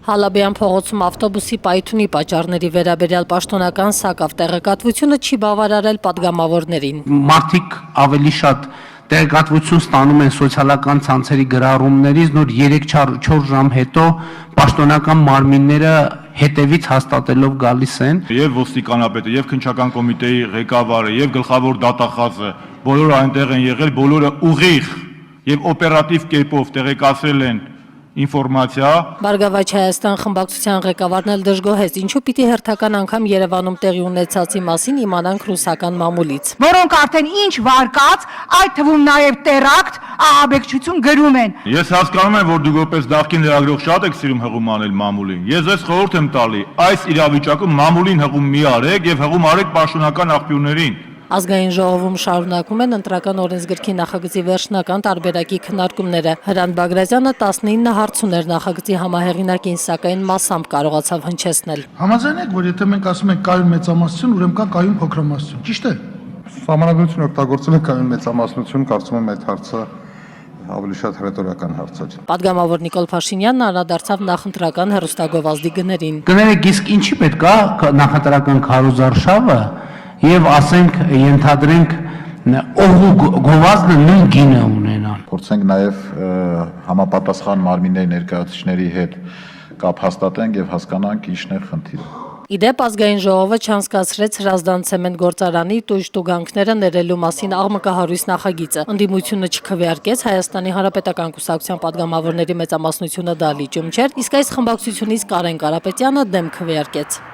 Հալաբյան փողոցում ավտոբուսի պայթյունի պատճառների վերաբերյալ պաշտոնական սակավ տեղեկատվությունը չի բավարարել պատգամավորներին։ Մարդիկ ավելի շատ տեղեկատվություն ստանում են սոցիալական ցանցերի գրառումներից, նոր 3-4 ժամ հետո պաշտոնական մարմինները հետևից հաստատելով գալիս են։ Եվ ոստիկանապետը, եւ քննչական կոմիտեի ղեկավարը, եւ գլխավոր դատախազը, բոլորը այնտեղ են եղել, բոլորը ուղիղ եւ օպերատիվ կերպով տեղեկացրել են ինֆորմացիա։ Բարգավաճ Հայաստան խմբակցության ղեկավարն էլ դժգոհեց, ինչու պիտի հերթական անգամ Երևանում տեղի ունեցածի մասին իմանանք ռուսական մամուլից։ Որոնք արդեն ինչ վարկած, այդ թվում նաև տերակտ, ահաբեկչություն գրում են։ Ես հասկանում եմ, որ դուք որպես նախկին լրագրող շատ եք սիրում հղում անել մամուլին։ Ես ձեզ խորհուրդ եմ տալի, այս իրավիճակում մամուլին հղում մի արեք եւ հղում արեք պաշտոնական աղբյուրներին։ Ազգային ժողովում շարունակում են ընտրական օրենսգրքի նախագծի վերջնական տարբերակի քննարկումները։ Հրանտ Բագրատյանը 19 հարց ուներ նախագծի համահեղինակին, սակայն մասամբ կարողացավ հնչեցնել։ Համաձայն եք, որ եթե մենք ասում ենք կայուն մեծամասնություն, ուրեմն կա կայուն փոքրամասնություն, ճիշտ է։ Սահմանադրություն օգտագործել է կայուն մեծամասնություն, կարծում եմ այդ հարցը ավելի շատ հռետորական հարց է։ Պատգամավոր Նիկոլ Փաշինյանն անդրադարձավ նախընտրական հեռուստագովազդի գներին։ Կներեք, իսկ ինչի պետք է նախընտրական քարոզարշավը եւ ասենք ենթադրենք ով գովազդը նույն գինը ունենան։ Փորձենք նաեւ համապատասխան մարմինների ներկայացուցիչների հետ կապ հաստատենք եւ հասկանանք ինչն է խնդիրը։ Իդեպ ազգային ժողովը չանցկացրեց Հրազդան ցեմենտ գործարանի տուժտուգանքները ներելու մասին աղմկահարույց նախագիծը։ Ընդդիմությունը չքվեարկեց, Հայաստանի Հանրապետական կուսակցության պատգամավորների մեծամասնությունը դա լիճում չէր, իսկ այս խմբակցությունից Կարեն Կարապետյանը դեմ քվեարկեց։